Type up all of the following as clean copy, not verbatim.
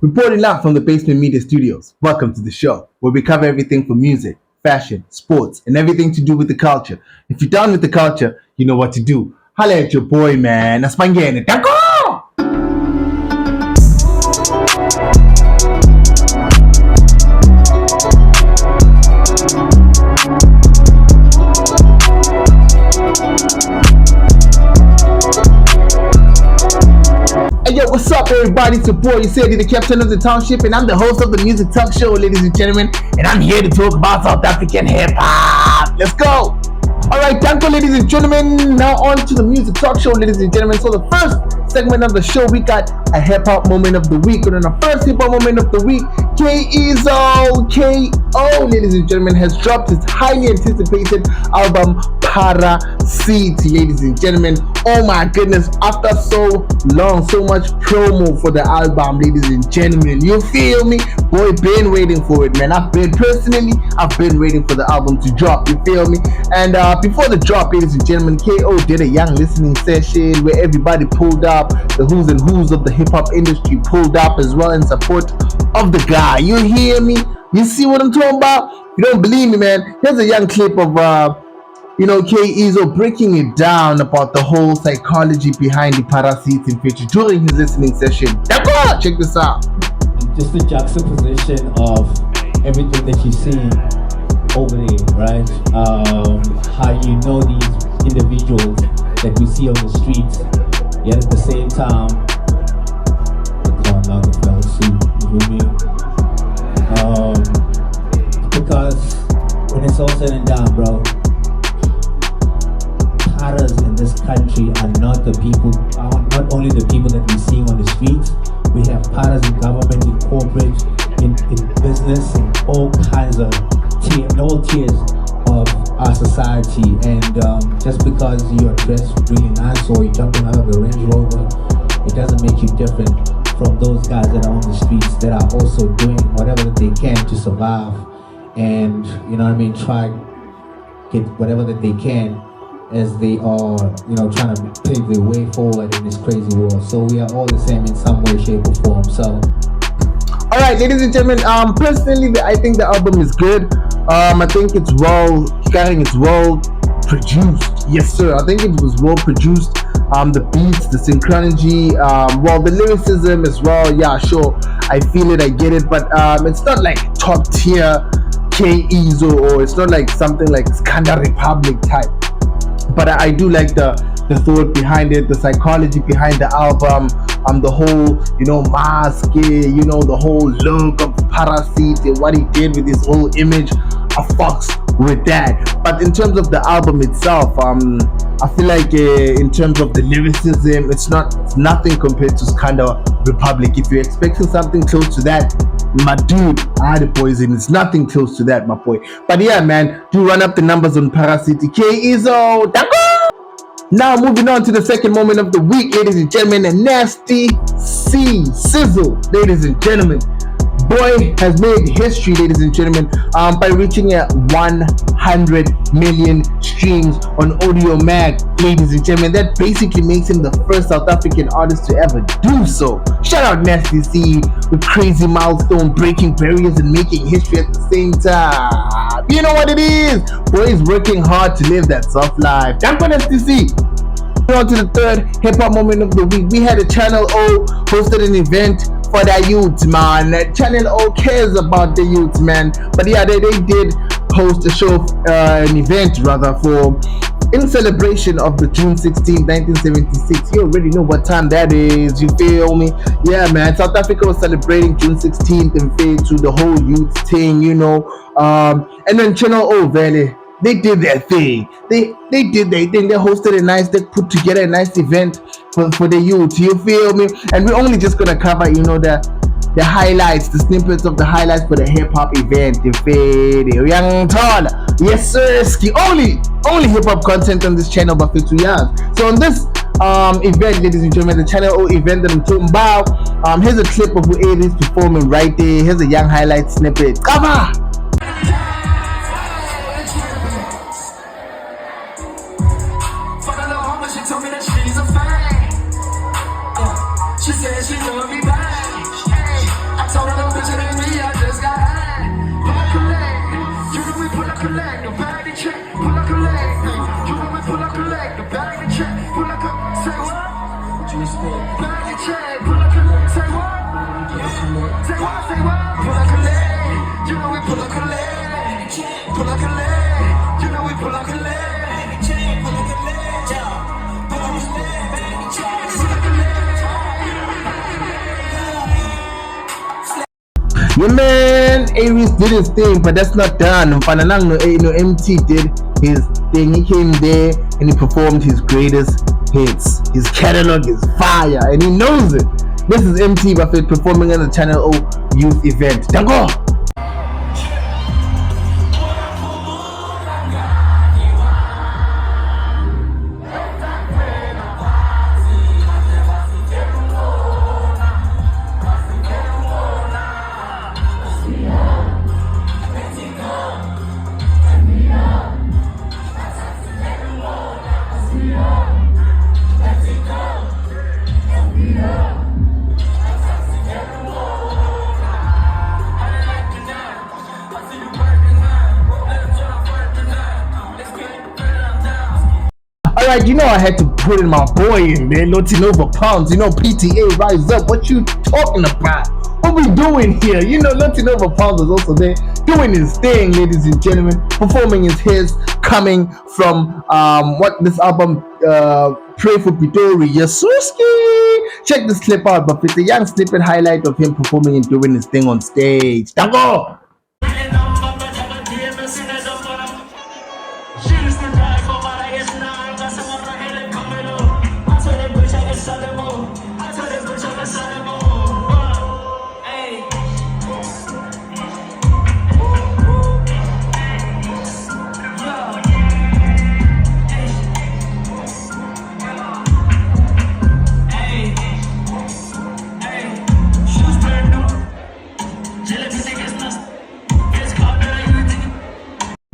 Reporting live from the Basement Media Studios. Welcome to the show, where we cover everything from music, fashion, sports, and everything to do with the culture. If you're down with the culture, you know what to do. Holla at your boy, man. That's my game. Hey, yo, what's up, everybody? It's your boy, you said the captain of the township, and I'm the host of the music talk show, ladies and gentlemen, and I'm here to talk about South African hip-hop. Let's go! Alright, thank you, ladies and gentlemen. Now on to the music talk show, ladies and gentlemen. So the first segment of the show, we got a hip-hop moment of the week. And on the first hip-hop moment of the week, K.O, ladies and gentlemen, has dropped his highly anticipated album, Phara City, ladies and gentlemen. Oh my goodness, after so long, so much promo for the album, ladies and gentlemen. You feel me? Boy, been waiting for it, man. I've been waiting for the album to drop, you feel me? And before the drop, ladies and gentlemen, K.O did a young listening session where everybody pulled up, the who's and who's of the hip-hop industry pulled up as well in support of the guy. You hear me? You see what I'm talking about? If you don't believe me, man, here's a young clip of K.O breaking it down about the whole psychology behind the Phara City feature during his listening session. Check this out. Just the juxtaposition of everything that you see over there, right? How you know these individuals that we see on the streets, yet at the same time, they call Maglera Doe Boy, you feel me? Because when it's all said and done, bro, Pharas in this country are not only the people that we see on the streets. We have Pharas in government, in corporate, in business, in all kinds of all tiers of our society. And just because you're dressed really nice or you're jumping out of a Range Rover, it doesn't make you different from those guys that are on the streets that are also doing whatever that they can to survive and, you know what I mean, try get whatever that they can as they are, trying to pave their way forward in this crazy world. So we are all the same in some way, shape or form. So alright, ladies and gentlemen, personally I think the album is good. I think it's well produced. Yes sir, I think it was well produced. The beats, the synchronology, the lyricism as well. Yeah, sure, I feel it, I get it, but it's not like top tier K.O or it's not like something like Skanda Republic type. But I do like the thought behind it, the psychology behind the album, the whole, mask, the whole look of Phara City, what he did with his whole image. I fucks with that. But in terms of the album itself, I feel like in terms of the lyricism, it's nothing compared to Skanda Republic. If you're expecting something close to that, my dude, the poison, it's nothing close to that, my boy. But yeah, man, do run up the numbers on Phara City. K.O. Now moving on to the second moment of the week, ladies and gentlemen, a nasty sizzle, ladies and gentlemen. Boy has made history, ladies and gentlemen, by reaching 100 million streams on AudioMack, ladies and gentlemen. That basically makes him the first South African artist to ever do so. Shout out Nasty C with crazy milestone, breaking barriers and making history at the same time. You know what it is? Boy is working hard to live that soft life. Thank you, Nasty C. On to the third hip-hop moment of the week. We had a Channel O hosted an event for the youth, man. Channel O cares about the youth, man. But yeah, they did host a show, an event rather, in celebration of the June 16, 1976. You already know what time that is, you feel me? Yeah, man, South Africa was celebrating June 16th and fed to the whole youth thing, and then Channel O Valley, they did their thing. They did their thing. They hosted they put together a nice event for the youth. You feel me? And we're only just gonna cover, the highlights, the snippets of the highlights for the hip hop event. Young tall. Yes, sir. Only hip hop content on this channel, but for 2 years. So on this event, ladies and gentlemen, the Channel O event that I'm talking about. Here's a clip of who is performing right there. Here's a young highlight snippet. Cover. She said she love me back. the bag and check, pull up a leg. You know we pull up a leg, the bag and check, pull up a, say what? Bag and check, pull up a, say what? Say what, say what? Pull up a leg, you know we pull up a leg. Pull up a leg, you know we pull up a leg. Your man Aries did his thing, but that's not done. Mfananang no MT did his thing. He came there and he performed his greatest hits. His catalog is fire and he knows it. This is MT Buffett performing at the Channel O Youth event. Dango! Alright, you know I had to put in my boy in there, Lotting Over Pounds, you know PTA Rise Up, what you talking about? What we doing here? You know Lotting Over Pounds is also there, doing his thing, ladies and gentlemen, performing his hits, coming from what this album, Pray for Pitori, Yasuski! Check this clip out, but it's a young snippet highlight of him performing and doing his thing on stage. Dango!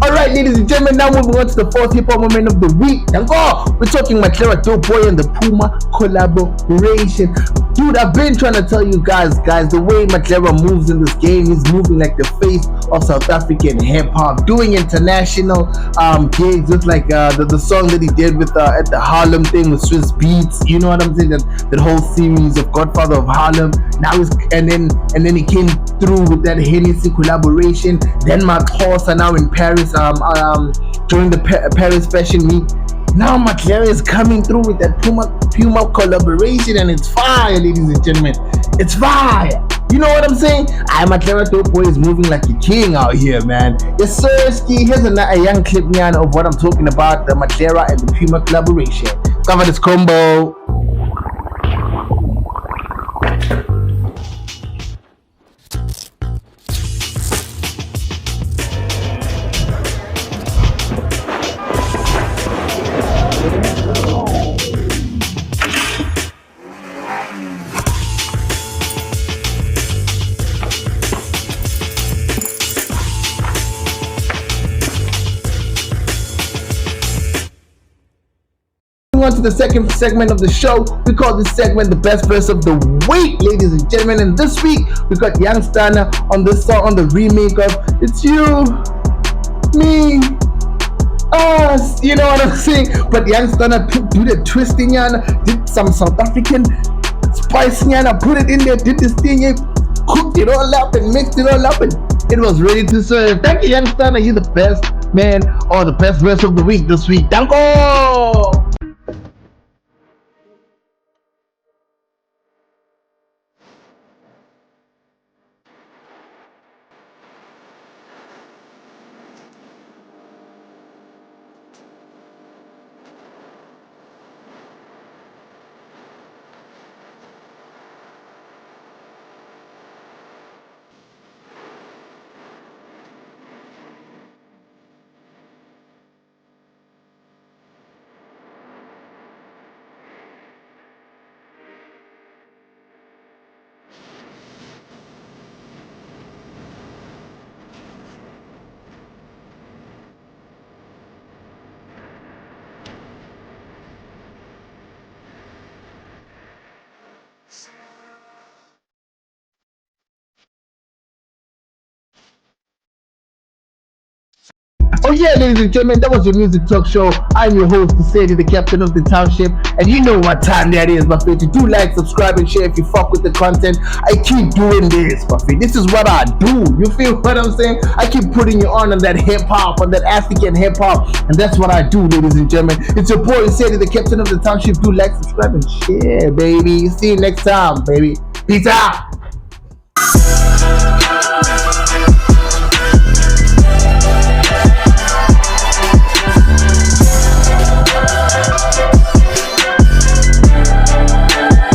Alright, ladies and gentlemen, now moving on to the fourth hip hop moment of the week. We're talking Maglera Doe Boy and the PUMA collaboration. Dude, I've been trying to tell you guys, the way Maglera moves in this game, he's moving like the face of South African hip hop, doing international gigs with like the song that he did with at the Harlem thing with Swiss Beats. You know what I'm saying? That whole series of Godfather of Harlem. Now and then he came through with that Hennessy collaboration. Then Maglera now in Paris during the Paris Fashion Week. Now Maglera is coming through with that PUMA collaboration, and it's fire, ladies and gentlemen. It's fire. You know what I'm saying? Maglera Doe Boy is moving like a king out here, man. Yes, sir. Here's a young clip of what I'm talking about, the Maglera and the PUMA collaboration. Cover this combo. On to the second segment of the show. We call this segment the best verse of the week, ladies and gentlemen. And this week we got Young Stunna on this song, on the remake of It's You, Me, Us. You know what I'm saying? But Young Stunna do the twisting, did some South African spice, put it in there, did this thing, cooked it all up and mixed it all up, and it was ready to serve. Thank you, Young Stunna. You're the best man, or the best verse of the week this week. Danko! yeah, ladies and gentlemen, that was your music talk show. I'm your host, Sadie, the captain of the township, and you know what time that is, my friend. Do like, subscribe, and share if you fuck with the content. I keep doing this, my friend. This is what I do. You feel what I'm saying? I keep putting you on that hip hop, on that African hip hop, and that's what I do, ladies and gentlemen. It's your boy, Sadie, the captain of the township. Do like, subscribe, and share, baby. See you next time, baby. Peace out.